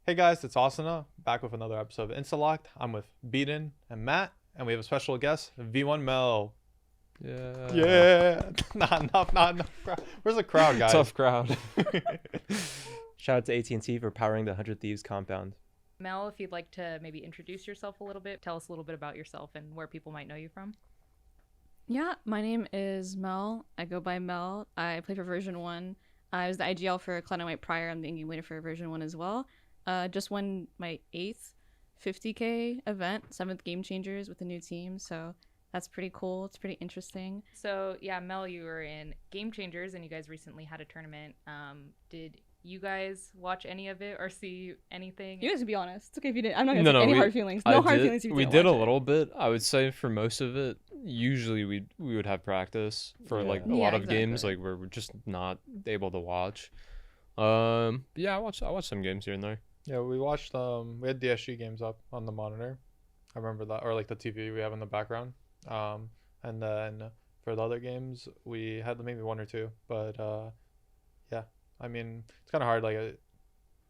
Hey guys, it's Asana, back with another episode of Instalocked. I'm with Beaton and Matt, and we have a special guest, V1 Mel. Yeah. Yeah. Not. Where's the crowd, guys? Tough crowd. Shout out to AT&T for powering the 100 Thieves compound. Mel, if you'd like to maybe introduce yourself a little bit, tell us a little bit about yourself and where people might know you from. Yeah, my name is Mel. I go by Mel. I play for version 1. I was the IGL for Cloud and White prior. I'm the in-game leader for version 1 as well. Just won my 8th 50K event, 7th Game Changers with a new team, so that's pretty cool. It's pretty interesting. So, yeah, Mel, you were in Game Changers and you guys recently had a tournament. Did you guys watch any of it or see anything? You guys can be honest. It's okay if you didn't. I'm not going to take any hard feelings. No hard feelings if you We didn't did a watch it. little bit. I would say for most of it, usually we would have practice for like a lot of games like where we're just not able to watch. Yeah, I watched some games here and there. Yeah, we watched. We had DSG games up on the monitor. I remember that, or like the TV we have in the background. And then for the other games, we had maybe one or two. But yeah, I mean, it's kind of hard. Like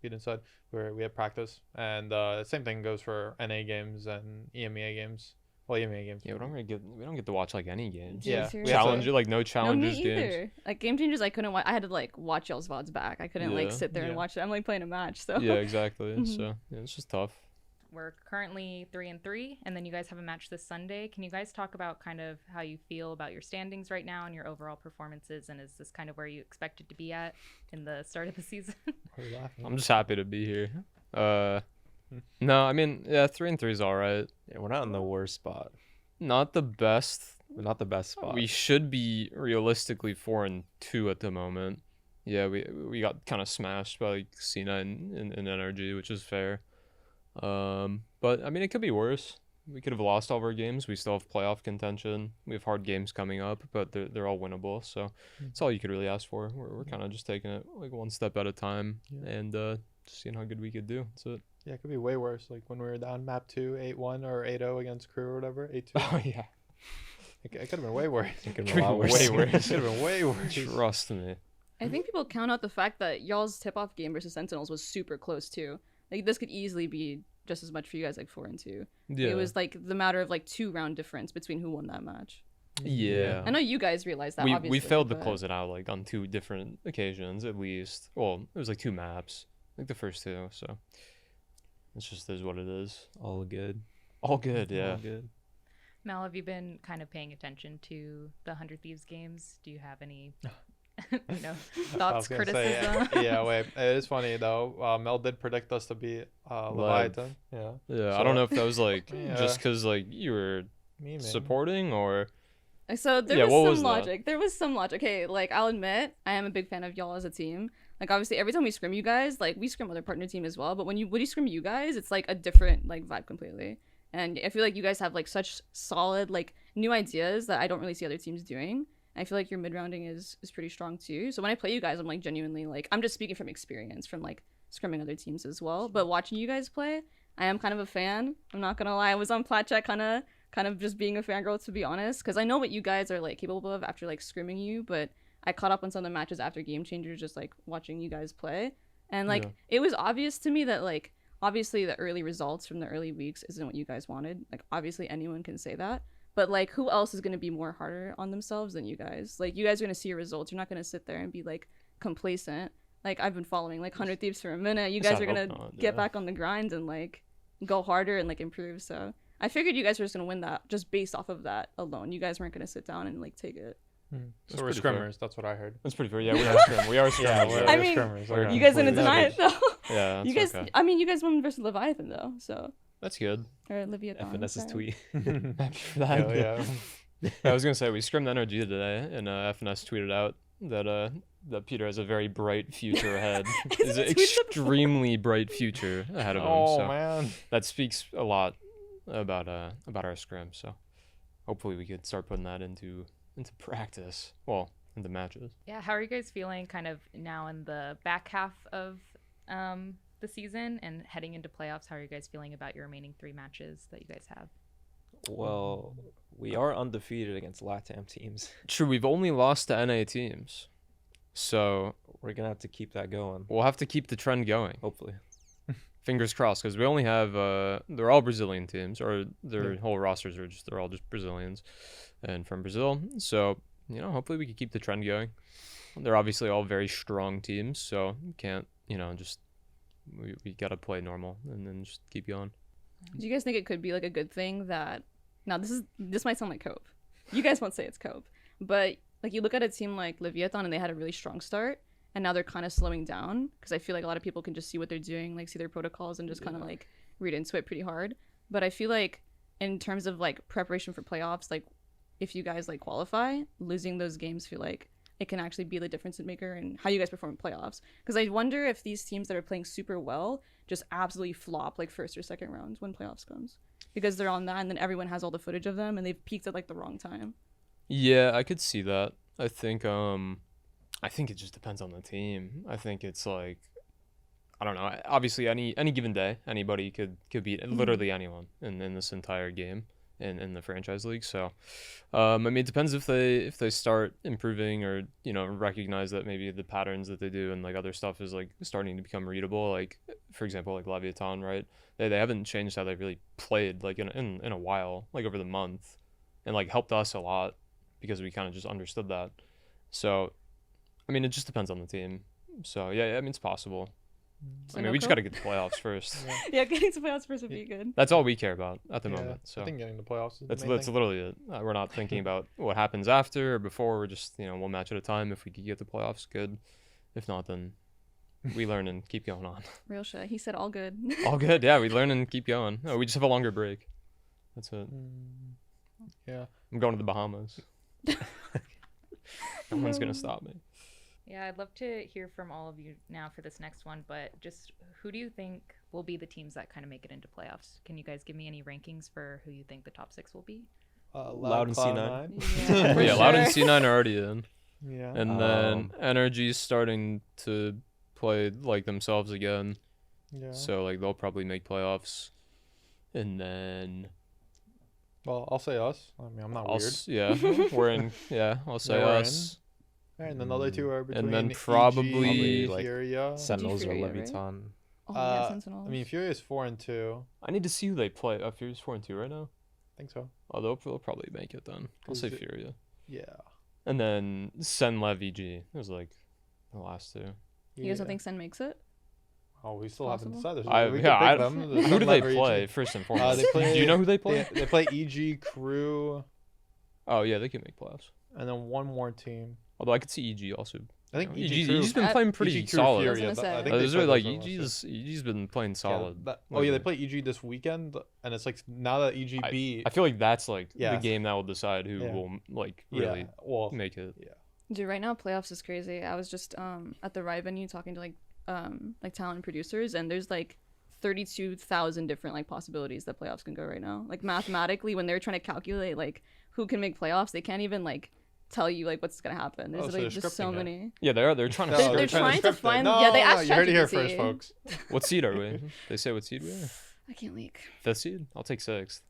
Eden said, where we have practice, and same thing goes for NA games and EMEA games. Well, EMEA games. Yeah, we don't get to watch like any games. Yeah, Seriously? Challenge like no challenges no, me games. either. Like Game Changers, I couldn't watch. I had to like watch y'all's VODs back. I couldn't like Yeah. sit there and watch it. I'm like playing a match, so Yeah, exactly. Mhm. So yeah, it's just tough. We're currently 3-3, and then you guys have a match this Sunday. Can you guys talk about kind of how you feel about your standings right now and your overall performances, and is this kind of where you expected to be at in the start of the season? Why are you laughing? I'm just happy to be here. No, I mean, yeah, 3-3 is all right. Yeah, we're not in the worst spot. Not the best. We're not the best spot. We should be realistically 4-2 at the moment. Yeah, we got kind of smashed by like Cena and Energy, which is fair. But I mean, it could be worse. We could have lost all of our games. We still have playoff contention. We have hard games coming up, but they're all winnable. So that's all you could really ask for. We're kind of just taking it like one step at a time and just seeing how good we could do. That's it. Yeah, it could be way worse. Like when we were down map 2, 8-1 or 8-0 against Crew or whatever. 8-2. Oh yeah, It could have been way worse. It could Could be be a lot worse. way worse. It could have been way worse. Trust me. I think people count out the fact that y'all's tip-off game versus Sentinels was super close too. Like this could easily be just as much for you guys, like 4-2. Yeah. It was like the matter of like 2-round difference between who won that match. Yeah. I know you guys realized that. we obviously, failed to but- close it out like on 2 different occasions at least. Well, it was like 2 maps, like the first 2. So it's just is what it is. All good. All good, yeah. All good. Mel, have you been kind of paying attention to the 100 Thieves games? Do you have any thoughts, I was gonna say, criticism? yeah, wait. It is funny though. Mel did predict us to beat Leviathan. Yeah. Yeah, I So- don't know if that was like Yeah. just because like you were Me, man. supporting or So there Yeah, what was was some that? logic. There was some logic. Okay, like I'll admit, I am a big fan of y'all as a team. Like obviously, every time we scrim you guys, like we scrim other partner team as well. But when you scrim you guys, it's like a different like vibe completely. And I feel like you guys have like such solid like new ideas that I don't really see other teams doing. I feel like your mid rounding is pretty strong too. So when I play you guys, I'm like genuinely like I'm just speaking from experience from like scrimming other teams as well. But watching you guys play, I am kind of a fan. I'm not gonna lie. I was on plat check kind of just being a fangirl to be honest, because I know what you guys are like capable of after like scrimming you, but I caught up on some of the matches after Game Changers just like watching you guys play, and like Yeah. it was obvious to me that like obviously the early results from the early weeks isn't what you guys wanted. Like obviously anyone can say that, but like who else is going to be more harder on themselves than you guys? Like you guys are going to see your results. You're not going to sit there and be like complacent. Like I've been following like 100 Thieves for a minute. You Yes, guys I are going hope to not, get yeah. back on the grind and like go harder and like improve. So I figured you guys were just gonna win that just based off of that alone. You guys weren't gonna sit down and like take it. So That's we're pretty fair. scrimmers. That's what I heard. that's pretty fair. Yeah, we are scrim. We are scrim. Yeah, yeah. I mean, scrimmers. we're- Okay. You guys didn't Yeah, deny it though. Yeah, that's You guys, okay. I mean, you guys won versus Leviathan though, so That's good. or Leviathan. FNS's sorry. tweet. Happy for that. Hell yeah. I was gonna say we scrimmed Energy today, and FNS tweeted out that Peter has a very bright future ahead. Is an He tweeted it before. extremely bright future ahead of him. Oh So man. that speaks a lot about our scrim. So hopefully we could start putting that into practice. Well, into matches. Yeah, how are you guys feeling kind of now in the back half of the season and heading into playoffs? How are you guys feeling about your remaining 3 matches that you guys have? Well, we are undefeated against LATAM teams. True, we've only lost to NA teams, so We're gonna have to keep that going. we'll have to keep the trend going. Hopefully. fingers crossed, because we only have they're all Brazilian teams, or their Yeah. whole rosters are they're all just Brazilians and from Brazil. So hopefully we can keep the trend going. They're obviously all very strong teams, so you can't just we gotta play normal and then just keep going. Do you guys think it could be like a good thing that now this might sound like cope. You guys won't say it's cope, but like you look at a team like Leviathan and they had a really strong start and now they're kind of slowing down because I feel like a lot of people can just see what they're doing, like see their protocols and just kind of like read into it pretty hard. But I feel like in terms of like preparation for playoffs, like if you guys like qualify, losing those games feel like it can actually be the difference maker in how you guys perform in playoffs. Because I wonder if these teams that are playing super well just absolutely flop like first or second rounds when playoffs comes. Because they're on that and then everyone has all the footage of them and they've peaked at like the wrong time. Yeah, I could see that. I think it just depends on the team. I think it's like, I don't know. Obviously, any given day, anybody could beat literally anyone in this entire game in the franchise league. So, I mean, it depends if they start improving or recognize that maybe the patterns that they do and like other stuff is like starting to become readable. Like for example, like Leviathan, right? They haven't changed how they really played like in a while, like over the month, and like helped us a lot because we kind of just understood that. So, I mean, it just depends on the team. So yeah, I mean, it's possible. So I mean, no we just cope? got to get the playoffs first. Yeah. Yeah, getting to playoffs first would be good. That's all we care about at the Yeah, moment. So I think getting the playoffs is the that's main thing. literally it. We're not thinking about what happens after or before. We're just one match at a time. If we could get the playoffs, good. If not, then we learn and keep going on. Real shit. He said all good. All good. Yeah, we learn and keep going. Oh, we just have a longer break. That's it. Yeah. I'm going to the Bahamas. No one's gonna stop me. Yeah, I'd love to hear from all of you now for this next one, but just who do you think will be the teams that kind of make it into playoffs? Can you guys give me any rankings for who you think the top 6 will be? Loud and Cloud9. Yeah, for Yeah, Loud and sure. C9 are already in, Yeah. and then Energy's starting to play like themselves again. Yeah. So like they'll probably make playoffs, and then Well, I'll say us. I mean, I'm not weird. yeah, we're in. Yeah, I'll say we're us. Right, and then the other two are between then EG, probably, like, Furia. Sentinels or Furia, right? Leviathan. Oh, yeah, I Sentinels. mean, Furia's 4-2. I need to see who they play. Furia's 4-2 right now. I think so. Oh, they'll probably make it then. I'll Is say it- Furia, Yeah. and then Sen Lev EG. It was like the last two. You guys don't think Sen makes it? Oh, we still haven't Possible? decided. We could Yeah, pick them. There's who some do they lever EG. play first and foremost? They play- Do you know who they play? They play EG, Crew, Oh yeah, they can make playoffs. and then one more team. Although I could see EG also. I think You know, EG Crew. EG's been playing pretty EG Crew solid. Furia, I was gonna say. I think Those they are played like those ones, EG's been playing yeah, solid. oh yeah, they lately. play EG this weekend, and it's like now that EG beat. I feel like that's like Yeah. the game that will decide who Yeah. will like really Yeah, well, make it. Dude, right now playoffs is crazy. I was just at the Riot venue talking to like talent producers, and there's like 32,000 different like possibilities that playoffs can go right now. Like mathematically, when they're trying to calculate like who can make playoffs, they can't even like tell you like what's gonna happen. There's Oh, so like they're just so scripting it. many. Yeah, they're trying to. No, They're script trying it. to script it. find- No, yeah, they no, asked you heard it here first, ChatGPT. folks. What seed are we? They say what seed we are. I can't leak. 5th seed. I'll take 6th.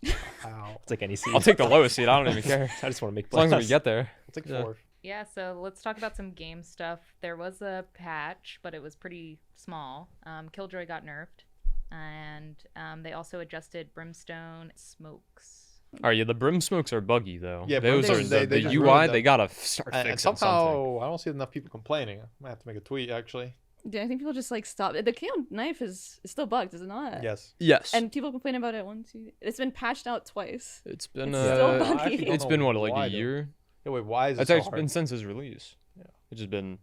Wow. I'll take any seed. I'll take the lowest seed. I don't even care. I just want to make As long as we playoffs. get there. I'll take Yeah. 4th. Yeah, so let's talk about some game stuff. There was a patch, but it was pretty small. Killjoy got nerfed, and they also adjusted Brimstone Smokes. All right, yeah, the brim smokes are buggy though. Yeah, those are Brimstones, the they just UI. ruined They them. gotta start And fixing something. somehow I don't see enough people complaining. I might have to make a tweet actually. Yeah, I think people just like stop. The KO knife is still bugged, is it not? Yes. Yes, And people complain about it once. It's been patched out twice. it's been It's still I buggy. actually don't it's know been what why, like a though. year. Yeah, wait, why is it It's so actually hard? been since his release. Yeah. It's just been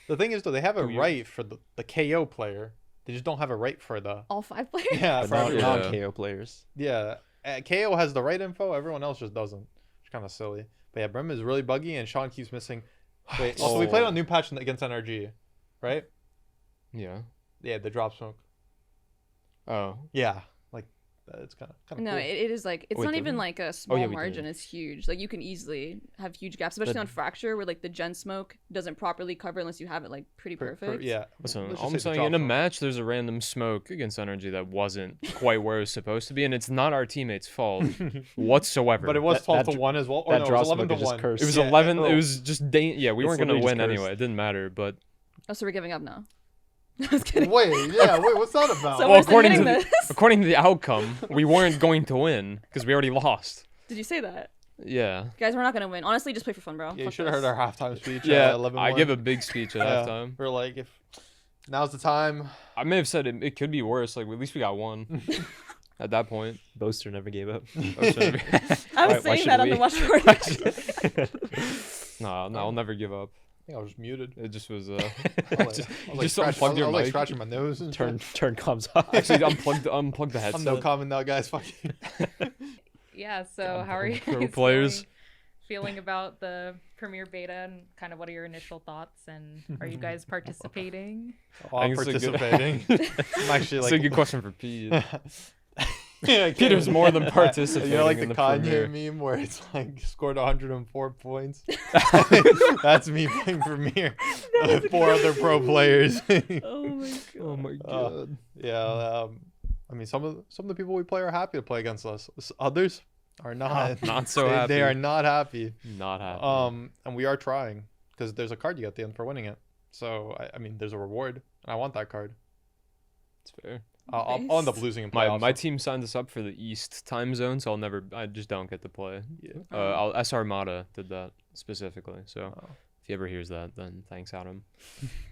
The thing is though, they have a 2 years. right for the KO player. They just don't have a right for the All 5 players. yeah. But For not everyone. Yeah. non-KO players. Yeah, KO has the right info. Everyone else just doesn't. It's kind of silly. But yeah, Brim is really buggy, and Sean keeps missing. Wait, also we played on new patch against NRG, right? yeah. Yeah, the drop smoke. Oh, Yeah, like it's kind of No, cool. it is like it's Wait, not did even we? like a small we margin. did. It's huge. Like you can easily have huge gaps, especially But- on fracture where like the gen smoke doesn't properly cover unless you have it like pretty perfect. yeah. listen. Let's just All I'm say the saying, drop in a smoke. match, there's a random smoke against Energy that wasn't quite where it was supposed to be, and it's not our teammates' fault whatsoever. But it was That- 12-1 as well. Or that no, it drop was 11 smoke to is just 1. cursed. It was Yeah, 11. oh. It was just yeah. We It's weren't gonna literally win just cursed. anyway. It didn't matter. But Oh, so we're giving up now. I was kidding. Wait, what's that about? So Well, we're according to submitting this. according to the outcome, we weren't going to win because we already lost. Did you say that? Yeah. Guys, we're not gonna win. Honestly, just play for fun, bro. Yeah, you Fuck should have heard this. our halftime speech. Yeah. 11 I give a big speech at halftime. We're like, if now's the time. I may have said it could be worse. Like at least we got one at that point. Boaster never gave up. I Why- was why saying should that on the we? watch party. No, I'll never give up. I think I was just muted. It just was I was just scratching, unplug your I was like mic. scratching my nose and turn shit. turn comms off. Actually, unplug the headset. I'm no comment now, guys. Fuck you. Yeah. So God, how are you pro guys players. feeling about the premiere beta and kind of what are your initial thoughts? And are you guys participating? Oh, I'm I think it's a good- participating. I'm actually It's like a good question for Pete. Yeah, Peter's more than participating. You know, like in the the Kanye premiere. meme where it's like scored 104 points. That's me playing Premiere. 4 other pro players. Oh my god. Oh my Uh, god. Yeah. I mean, some of the people we play are happy to play against us. Others are not. Not so They happy. are not happy. Not happy. And we are trying because there's a card you get at the end for winning it. So I mean, there's a reward, and I want that card. It's fair. I'll end up losing in playoffs. My team signed us up for the East time zone, so I just don't get to play. Yeah. S Armada did that specifically. So Oh. if he ever hears that, then thanks, Adam.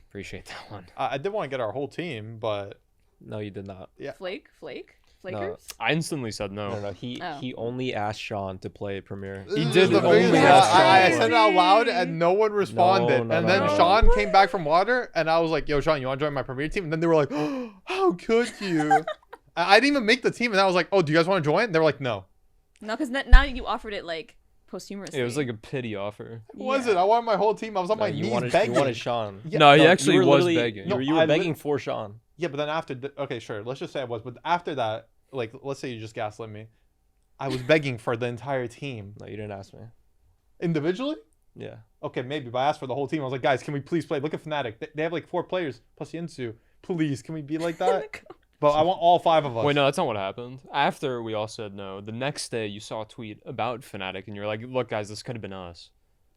Appreciate that one. I did want to get our whole team, but No, you did not. Yeah. Flakers? I instantly said no. No. He Oh. he only asked Sean to play Premiere. This He is did the only biggest- ask I Sean. said it out loud and no one responded. No, and no, then no. Sean came back from water and I was like, "Yo, Sean, you want to join my Premiere team?" And then they were like, oh, "How could you?" I didn't even make the team, and I was like, "Oh, do you guys want to join?" And they were like, "No." No, because now you offered it like posthumously. It was like a pity offer. What was it? I wanted my whole team. I was on No, my you knees wanted, begging. You wanted Sean. Yeah, No, he No, actually you were was literally- begging. No, You were I begging for Sean. Yeah, but then after, okay, sure, let's just say I was, but after that, like, let's say you just gaslit me, I was begging for the entire team No, you didn't ask me. individually. Yeah. Okay, maybe, but I asked for the whole team. I was like, guys, can we please play? Look at Fnatic. They have like 4 players plus Yinsu. Please, can we be like that? But I want all 5 of us. Wait, no, that's not what happened. After we all said no, the next day you saw a tweet about Fnatic, and you're like, "Look, guys, this could have been us."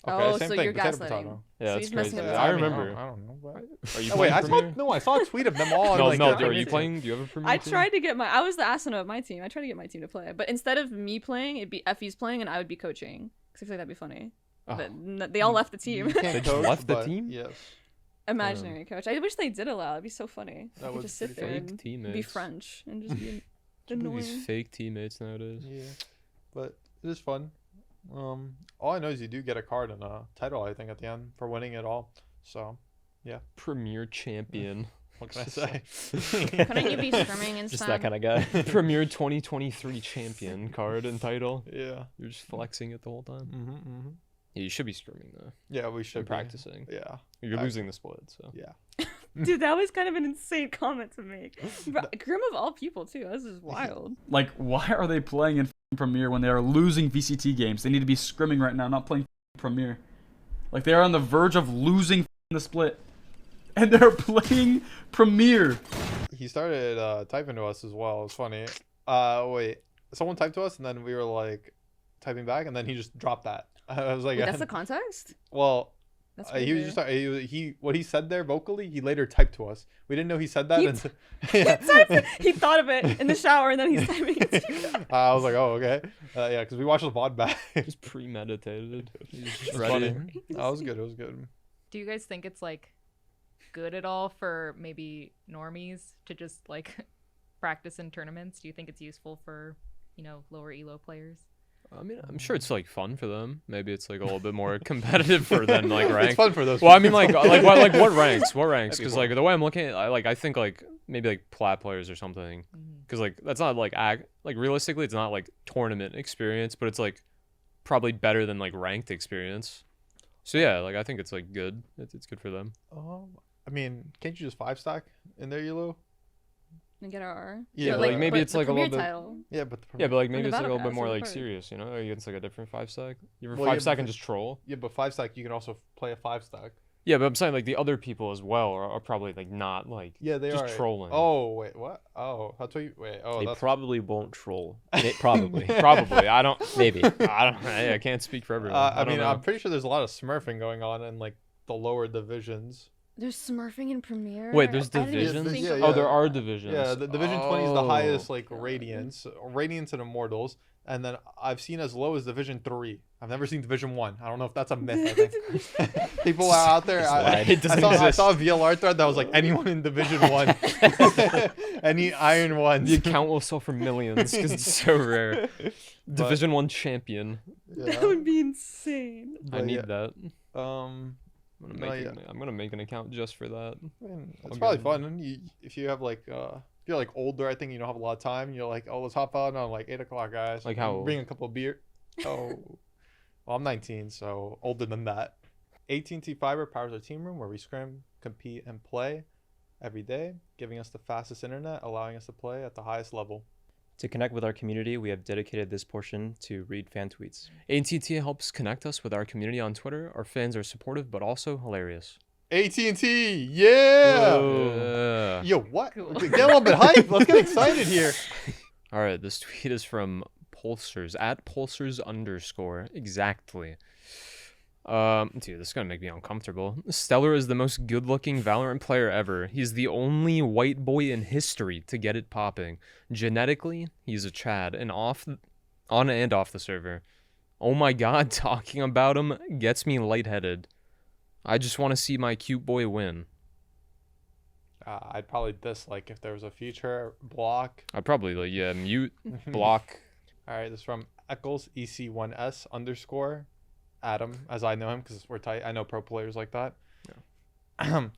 Okay, Oh, same so thing. you're Potato, gaslighting. potato. Yeah, So that's he's messing crazy. with I us. remember. I don't know. But... Are you Oh, wait, playing I saw Premiere? I saw a tweet of them all. and, No, like, no. their Are you Premiere playing? Do you have a Premiere? I team? tried to get I was the astronaut of my team. I tried to get my team to play, but instead of me playing, it'd be Effie's playing and I would be coaching. Because I feel like that'd be funny. Oh. But they all left the team. You can't They just coach, left the but team? Yes. Imaginary coach. I wish they did allow. It'd be so funny. That I could would just sit be there fake and teammates. be French and just be Look at annoying. these fake teammates nowadays. Yeah. But it is fun. All I know is you do get a card and a title, I think, at the end for winning it all. So, Premier champion. what can I say? Couldn't you be swimming instead? Just that kind of guy. Premier 2023 champion card and title. Yeah. You're just flexing it the whole time. Mm-hmm. Yeah, you should be screaming though. Yeah, we should And be. practicing. Yeah. You're I- losing the split, so. Yeah. Dude, that was kind of an insane comment to make. Grim of all people, too. This is wild. Like, why are they playing in f***ing Premiere when they are losing VCT games? They need to be scrimming right now, not playing f***ing Premiere. Like, they are on the verge of losing f***ing the split. And they're playing Premiere. He started typing to us as well. It was funny. Wait. Someone typed to us, and then we were like typing back, and then he just dropped that. I was like, Wait, that's the context? well, That's he was crazy. just what he said there vocally. He later typed to us. We didn't know he said that. He until- He thought of it in the shower and then he's typing it. I was like, oh, okay. Yeah, because we watched the VOD back. Just premeditated. You're just It's ready. funny. That was good. It was good. Do you guys think it's like good at all for maybe normies to just like practice in tournaments? Do you think it's useful for, lower elo players? I mean, I'm sure it's like fun for them. Maybe it's like a little bit more competitive for them, like It's rank. fun for those. Well, I mean, like what ranks? What That'd ranks? be Because fun. like the way I'm looking at, it, I think like maybe like plat players or something. Mhm. Because like that's not like like realistically, it's not like tournament experience, but it's like probably better than like ranked experience. So yeah, like I think it's like good. It's good for them. I mean, can't you just 5-stack in there, Yulu? And get our Yeah, but, like, maybe but it's, the like, a little Premier bit- title. Yeah, but Yeah, but like And maybe the it's like a battle little bit pass more is like part. serious, against like a different 5-stack. You have a Well, yeah, 5-stack but- and just troll. yeah, but 5-stack you can also play a 5-stack. Yeah, but I'm saying like the other people as well are probably like not like Yeah, they just are trolling. Oh wait, what? Oh, I'll tell you. Wait. Oh, They that's probably won't troll. Probably. Probably. I don't. Maybe. Hey, I can't speak for everyone. I don't mean, know. I'm pretty sure there's a lot of smurfing going on in like the lower divisions. There's smurfing in Premiere. Wait, there's I didn't even divisions? think Yeah, of yeah. Oh, there are divisions. Yeah, the Division 20 is the highest, Oh. like, Radiance and Immortals. And then I've seen as low as Division 3. I've never seen Division 1. I don't know if that's a myth, I think. People are out there. It's I, lied. It doesn't I exist. saw a VLR thread that was like, anyone in Division 1. Any Iron Ones. The account will sell for millions because it's so rare. Division 1 champion. That would be insane. I But need yeah. that. Um, I'm gonna make an account just for that. it's I'll probably get fun. If you have like, if you're like older, I think you don't have a lot of time. You're like, oh, let's hop on like 8 o'clock, guys. Like how old? Bring a couple of beer. Oh, well, I'm 19, so older than that. AT&T Fiber powers our team room where we scrim, compete, and play every day, giving us the fastest internet, allowing us to play at the highest level. To connect with our community, we have dedicated this portion to read fan tweets. AT&T helps connect us with our community on Twitter. Our fans are supportive but also hilarious. AT&T, yeah! Yeah. Yo, what? Cool. Get a little bit hype. Let's get excited here. All right, this tweet is from Pulsers at Pulsers_. Exactly. Dude, this is gonna make me uncomfortable. Stellar is the most good-looking Valorant player ever. He's the only white boy in history to get it popping. Genetically, he's a Chad, and on and off the server. Oh my god, talking about him gets me lightheaded. I just want to see my cute boy win. I'd probably dislike if there was a feature block. I'd probably mute, block. All right, this is from Eccles EC1S_ Adam, as I know him because we're tight. I know pro players like that. Yeah.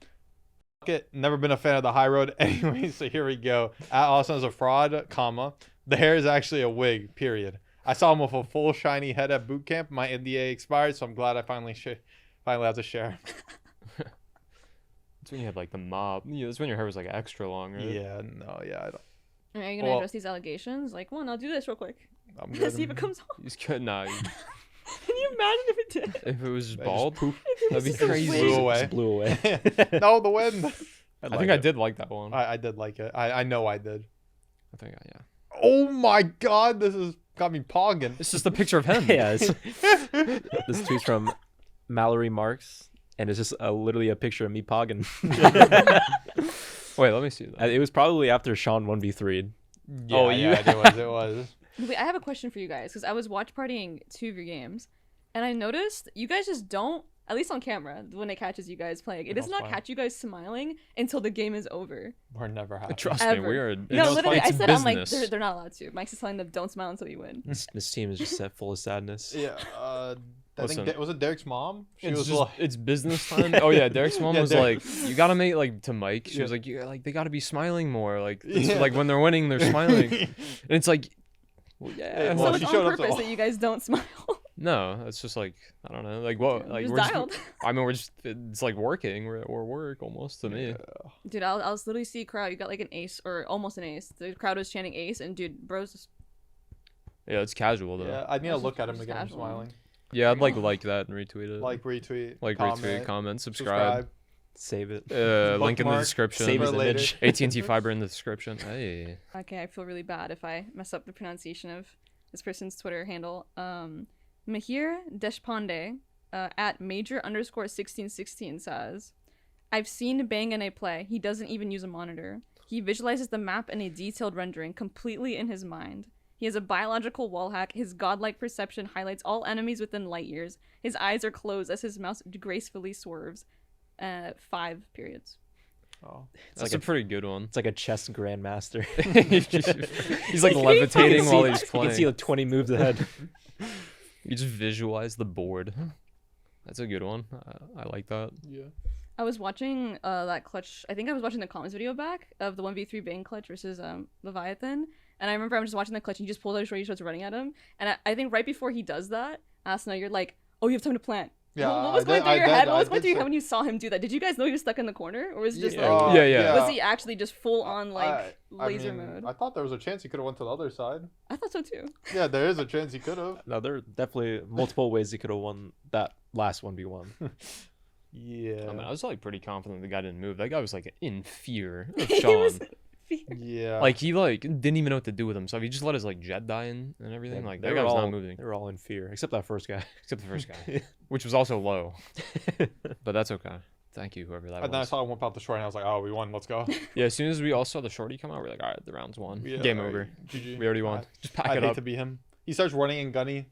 Fuck it. Never been a fan of the high road anyway, so here we go. At Austin is a fraud, comma. The hair is actually a wig, period. I saw him with a full shiny head at boot camp. My NDA expired, so I'm glad I finally have to share. That's when you had like the mob. Yeah, that's when your hair was like extra long, right? Yeah, no, yeah, I don't. Are you gonna Well- address these allegations? Like, one, I'll do this real quick. I'm See if good. it comes off. You just could not. Can you imagine if it did? If it was just bald, poof. that'd be just a crazy. wig. Blew away. Just blew away. No, the wind. I think I did like that one. I did like it. I know I did. I think, yeah. Oh my god, this has got me pogging. It's just a picture of him. Yeah, this tweet's from Mallory Marks, and it's just literally a picture of me pogging. Wait, let me see that. It was probably after Sean 1v3'd. Yeah, Oh, yeah, it was. Wait, I have a question for you guys because I was watch partying 2 of your games, and I noticed you guys just don't, at least on camera, when it catches you guys playing, it does Don't not smile. catch you guys smiling until the game is over. We're never happy. Trust Ever. me, we are. No, it's- literally, it's I said business. I'm like they're not allowed to. Mike's just telling them don't smile until you win. This team is just set full of sadness. Yeah, I think Listen. was it Derek's mom? She It's was just, like, it's business time. Oh yeah, Derek's mom Yeah, was Derek- like, "You gotta make like to Mike." She Yeah. was like, "You like they gotta be smiling more. Like it's Yeah. like when they're winning, they're smiling." And it's like, well, yeah. Well, So she it's showed on up to purpose all- that you guys don't smile. No, it's just like I don't know. Like what? Like just we're just, dialed. I mean, we're just. It's like working. We're work almost to me. Dude, I'll literally see a crowd. You got like an ace or almost an ace. The crowd was chanting ace, and dude, bros just Yeah, it's casual though. yeah, I need to That's look just- at him just to get him casual. smiling. Yeah, I'd like that and retweet it. Like retweet, retweet, comment, comment, subscribe. Save it. Link in the Bookmark, description. Save his For later. image. AT&T fiber in the description. Hey. Okay, I feel really bad if I mess up the pronunciation of this person's Twitter handle. Mahir Deshpande at major_1616 says, I've seen Bang in a play. He doesn't even use a monitor. He visualizes the map in a detailed rendering completely in his mind. He has a biological wall hack. His godlike perception highlights all enemies within light years. His eyes are closed as his mouse gracefully swerves. 5 periods. Oh, That's like a pretty good one. It's like a chess grandmaster. He's like levitating while he's You playing. can see like 20 moves ahead. You just visualize the board. That's a good one. I like that. yeah. I was watching that clutch. I think I was watching the comments video back of the 1v3 Bang clutch versus Leviathan. And I remember I was just watching the clutch and he just pulled out a shorty, starts running at him. And I think right before he does that, Asuna, you're like, oh, you have time to plant. Yeah, What was I going did- through I your did- head? I What was going did through your say- head when you saw him do that? Did you guys know he was stuck in the corner? Or was it just Yeah. like, Yeah. was he actually just full on like I laser mean, mode? I thought there was a chance he could have went to the other side. I thought so too. Yeah, there is a chance he could have. No, there are definitely multiple ways he could have won that last 1v1. Yeah. I mean, I was like pretty confident the guy didn't move. That guy was like in fear of He Sean. was- Yeah. Like he like didn't even know what to do with himself. He just let his like jet die and everything. Like that guy was not moving, They were all in fear, except that first guy. except the first guy, which was also low. But that's okay. Thank you, whoever that And then I was. saw him whip out the short, and I was like, oh, we won. Let's go. Yeah, as soon as we all saw the shorty come out, we're like, all right, the round's won. Yeah, Game alright, over. GG. We already won. Just pack I'd it hate up. to be him. He starts running and gunny.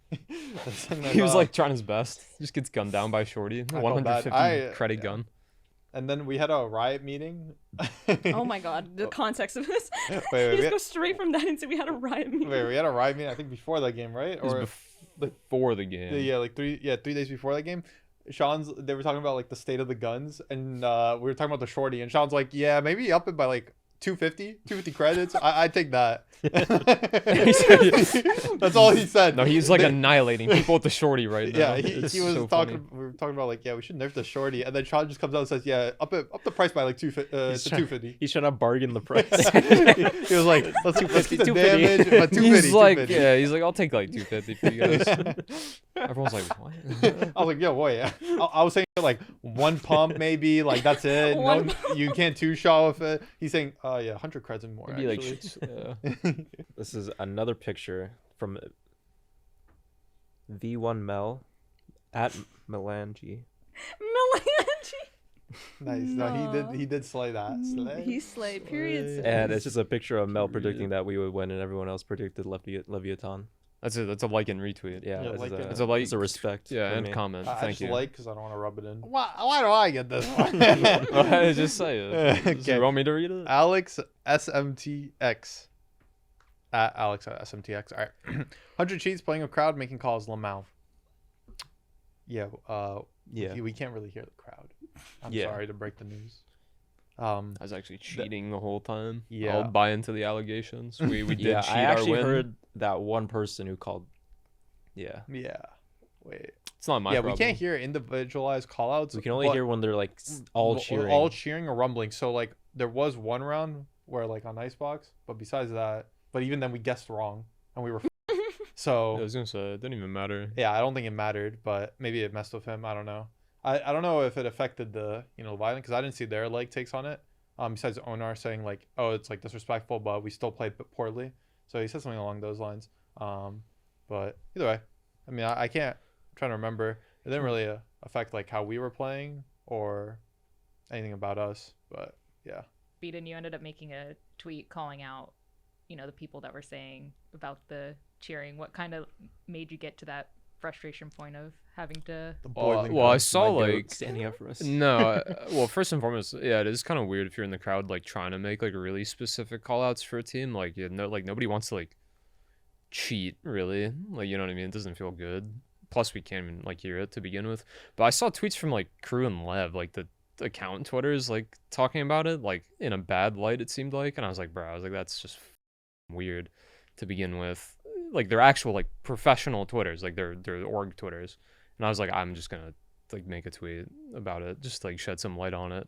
He was like trying his best. Just gets gunned down by shorty. felt 150 bad. credit Yeah. gun. And then we had a riot meeting. Oh my god, the context of this. Wait, You we just had, go straight from that into we had a riot meeting. wait, we had a riot meeting. I think before that game, right? It was before the game. Yeah, like 3 days before that game. They were talking about like the state of the guns, and we were talking about the shorty, and Sean's like, yeah, maybe up it by like 250 credits. I'd take that. That's all he said. No, he's like annihilating people with the shorty right now. Yeah, It's he was so talking. funny. We were talking about like, yeah, we should nerf the shorty, and then Sean just comes out and says, yeah, up the price by like to 250. He's trying to bargain the price. He was like, let's keep the 250. damage, but 250. He's like, 250. yeah, he's like, I'll take like 250 for you guys. Everyone's like, what? I was like, yo, boy, yeah. I was saying like one pump maybe, like that's it. No, One you can't two-shot with it. He's saying, yeah, 100 creds and more. Maybe Actually. This is another picture from V1 Mel at Melange. Melange. Nice. No, he did slay that. Slay. He slayed. Period. Slay. And it's just a picture of Mel Period. predicting that we would win, and everyone else predicted Leviathan. That's a like and retweet. Yeah, Yeah, it's, like It's a like. it's a respect. Yeah, for and me. comment. I Thank just you. like because I don't want to rub it in. Why do I get this one? Just say it. Do Okay. you want me to read it? Alex SMTX. At Alex SMTX. All right. 100 cheats, playing a crowd, making calls, Lamau. Yeah. Yeah. We can't really hear the crowd. I'm Yeah. sorry to break the news. I was actually cheating the whole time. Yeah. I'll buy into the allegations. We did Yeah, cheat I actually our win. heard that one person who called. Yeah. Yeah. Wait. It's not my Yeah, problem. we can't hear individualized callouts. We can only but hear when they're like all w- cheering. all cheering or rumbling. So like there was one round where like on Icebox, but besides that, but even then we guessed wrong and we were. So I was gonna say it didn't even matter. yeah, I don't think it mattered, but maybe it messed with him. I don't know. I don't know if it affected the violence because I didn't see their like takes on it. Besides Onar saying like, oh, it's like disrespectful, but we still played poorly. So he said something along those lines. But either way, I mean, I can't. I'm trying to remember. It didn't really affect like how we were playing or anything about us. But yeah. Beaton, you ended up making a tweet calling out, the people that were saying about the cheering. What kind of made you get to that frustration point of having to? The Well, boiling I point. saw My goat like standing up for us. no. Well, first and foremost, yeah, it is kind of weird if you're in the crowd like trying to make like really specific call outs for a team. Like like nobody wants to like cheat really. Like you know what I mean? It doesn't feel good. Plus we can't even like hear it to begin with. But I saw tweets from like Crew and Lev, like the account Twitters, like talking about it like in a bad light. It seemed like, and I was like, that's just weird to begin with. Like they're actual like professional Twitters, like they're org Twitters, and I was like, I'm just gonna like make a tweet about it, just like shed some light on it.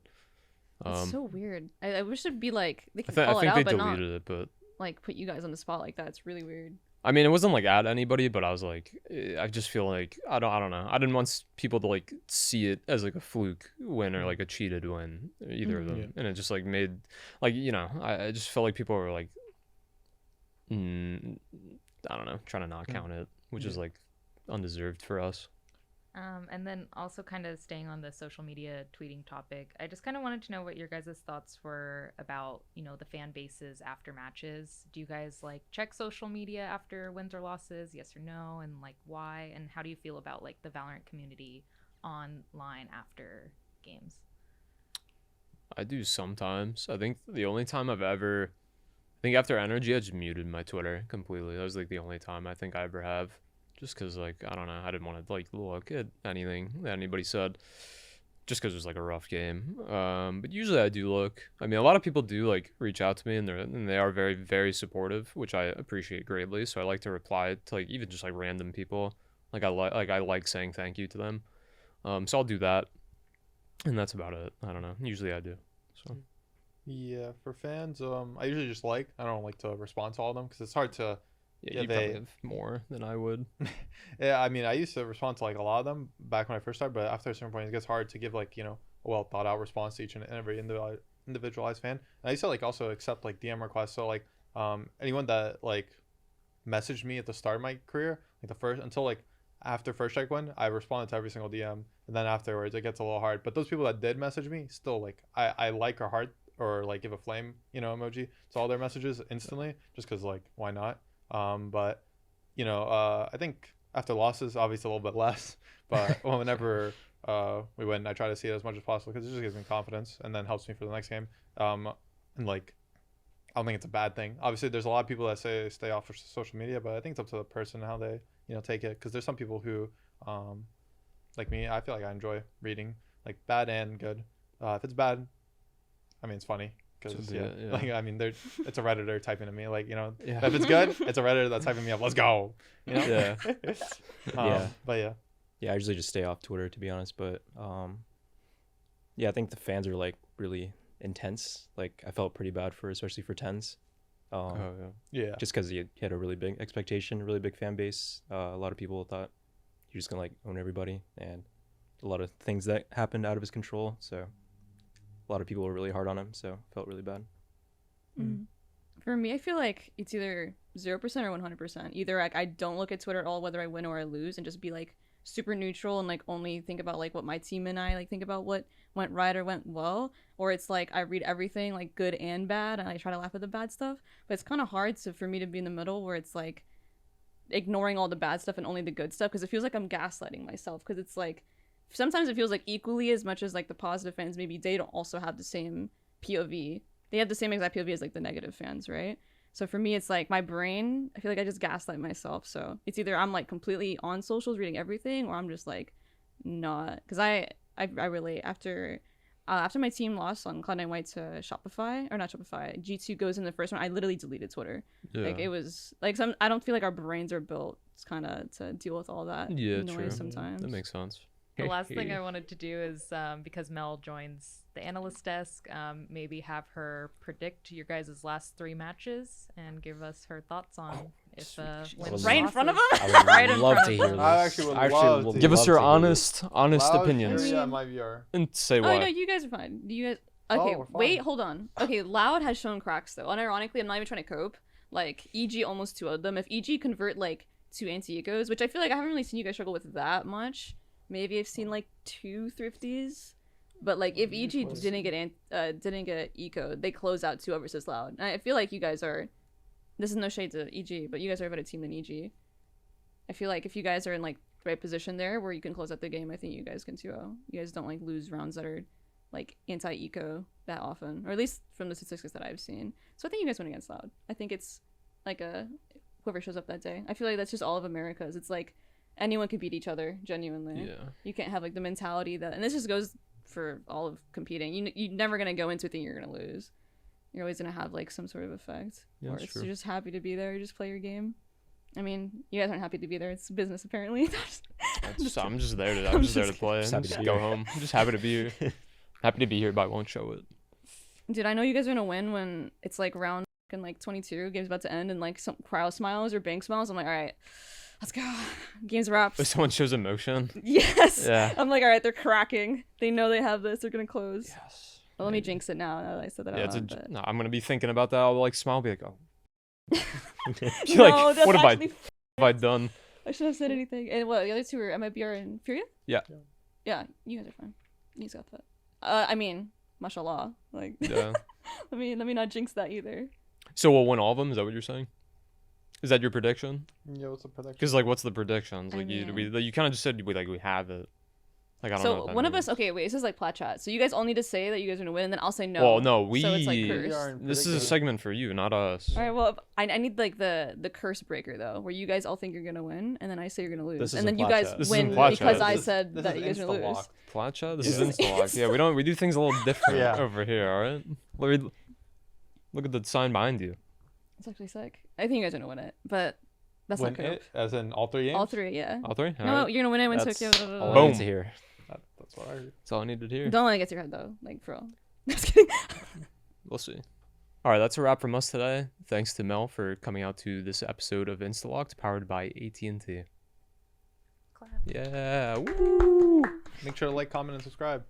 It's so weird. I wish it'd be like they I, could I call it think out, they but not deleted it, but like put you guys on the spot like that. It's really weird. I mean, it wasn't like at anybody, but I was like, I just feel like I don't know. I didn't want people to like see it as like a fluke win or like a cheated win, either of them, Yeah. and it just like made like I just felt like people were like, I don't know, trying to not count it, which is like undeserved for us. And then also kind of staying on the social media tweeting topic, I just kind of wanted to know what your guys' thoughts were about, the fan bases after matches. Do you guys like check social media after wins or losses? Yes or no? And like why? And how do you feel about like the Valorant community online after games? I do sometimes. I think the only time I think after Energy, I just muted my Twitter completely. That was like the only time I think I ever have. Just because, like, I don't know, I didn't want to, like, look at anything that anybody said. Just because it was, like, a rough game. But usually I do look. I mean, a lot of people do, like, reach out to me, and they are very, very supportive, which I appreciate greatly. So I like to reply to, like, even just, like, random people. I like saying thank you to them. So I'll do that. And that's about it. I don't know. Usually I do. So. Yeah, for fans, I usually just I don't like to respond to all of them because it's hard to. Yeah, you probably have more than I would. Yeah, I mean, I used to respond to like a lot of them back when I first started, but after a certain point, it gets hard to give like a well thought out response to each and every individualized fan. And I used to like also accept like DM requests. So like anyone that like messaged me at the start of my career, like the first until like after first strike win, I responded to every single DM, and then afterwards it gets a little hard. But those people that did message me, still like I like or heart or like give a flame, emoji to all their messages instantly, just because like why not? But I think after losses, obviously a little bit less, but whenever we win, I try to see it as much as possible because it just gives me confidence and then helps me for the next game. And like, I don't think it's a bad thing. Obviously, there's a lot of people that say stay off of social media, but I think it's up to the person how they take it. Because there's some people who, like me, I feel like I enjoy reading like bad and good. If it's bad, I mean it's funny because like I mean it's a Redditor typing to me like if it's good, it's a Redditor that's typing me up. Let's go. Yeah. But yeah. Yeah, I usually just stay off Twitter, to be honest. But yeah, I think the fans are like really intense. Like I felt pretty bad especially for Tens. Yeah. Just because he had a really big expectation, really big fan base. A lot of people thought he was gonna like own everybody, and a lot of things that happened out of his control. So a lot of people were really hard on him. So felt really bad. For me, I feel like it's either 0% or 100%. Either like I don't look at Twitter at all, whether I win or I lose, and just be like super neutral and like only think about like what my team and I like think about what went right or went well, or it's like I read everything like good and bad and I try to laugh at the bad stuff. But it's kind of hard for me to be in the middle where it's like ignoring all the bad stuff and only the good stuff, because it feels like I'm gaslighting myself, because it's like sometimes it feels like equally as much as like the positive fans, maybe they don't also have the same POV. They have the same exact POV as like the negative fans, right? So for me, it's like my brain, I feel like I just gaslight myself. So it's either I'm like completely on socials reading everything, or I'm just like not. Because I relate after my team lost on Cloud9 White to Shopify, or not Shopify, G2 goes in the first one, I literally deleted Twitter. Yeah. Like it was like I don't feel like our brains are built kind of to deal with all that noise true. sometimes. That makes sense. The last thing I wanted to do is because Mel joins the analyst desk, maybe have her predict your guys' last 3 matches and give us her thoughts on if wins right in and front of losses. him. I would love to hear this. I actually would love would to. Give us love your to hear honest Loud opinions Fury at my VR. and say Oh why. no, you guys are fine. Do you guys? Oh, Okay, we're fine. wait, hold on. Okay, Loud has shown cracks though. Unironically, I'm not even trying to cope. Like EG almost 2-0'd them. If EG convert like 2 anti-ecos, which I feel like I haven't really seen you guys struggle with that much. Maybe I've seen like 2 thrifties, but like if EG didn't get eco, they close out 2 versus Loud. And I feel like you guys are. This is no shade to EG, but you guys are a better team than EG. I feel like if you guys are in like the right position there where you can close out the game, I think you guys can 2-0. You guys don't like lose rounds that are like anti-eco that often, or at least from the statistics that I've seen. So I think you guys win against Loud. I think it's like whoever shows up that day. I feel like that's just all of America's. It's like anyone can beat each other, genuinely. Yeah. You can't have like the mentality that, and this just goes for all of competing. You're never gonna go into a thing you're gonna lose. You're always gonna have like some sort of effect. Yeah, Or that's it's true. you're just happy to be there. You just play your game. I mean, you guys aren't happy to be there. It's business apparently. I'm just there to play. Just I'm happy just to be go here. home. I'm just happy to be here. Happy to be here, but I won't show it. Dude, I know you guys are gonna win when it's like round and like 22, game's about to end, and like some crowd smiles or bank smiles. I'm like, all right, let's go. Game's wrapped. If someone shows emotion. Yes. Yeah. I'm like, all right, they're cracking. They know they have this. They're gonna close. Yes. Well, let me jinx it now that I said that Yeah, out loud. But... no, I'm gonna be thinking about that. I'll like smile, be like, oh. Be No, like, that's what have actually I done? I should have said anything. And what, the other 2 are MIBR and Furia? Yeah. Yeah, you guys are fine. You guys got that. I mean, mashallah. Like, Yeah. let me not jinx that either. So we'll win all of them. Is that what you're saying? Is that your prediction? Yeah, what's the prediction? Because like, what's the predictions? I Like mean- you kind of just said we have it. Like I don't know. So what that one of means. us, okay, wait, this is like plat chat. So you guys all need to say that you guys are gonna win, and then I'll say no. Well, no, we. So it's like We cursed. are This is a predicting. segment for you, not us. All right, well, I need like the curse breaker though, where you guys all think you're gonna win, and then I say you're gonna lose, This and then isn't you plat guys chat. This win isn't plat because chat. I This is- said this that is you guys are gonna lose. Instalocked. Plat chat? This Yeah. is Instalocked. Yeah, we do things a little different Yeah. over here. All right. Look at the sign behind you. It's actually sick. I think you guys are gonna win it, but that's Win not cope. it, as in all 3 games? All 3, yeah. All 3. All No, right. you're gonna win it. Win That's Tokyo. all I Boom. need to hear. That's what I heard. That's all I needed to hear. Don't let it get to your head though, like for real. Just kidding. We'll see. All right, that's a wrap from us today. Thanks to Mel for coming out to this episode of Instalocked, powered by AT&T. Clap. Yeah. Woo! Make sure to like, comment, and subscribe.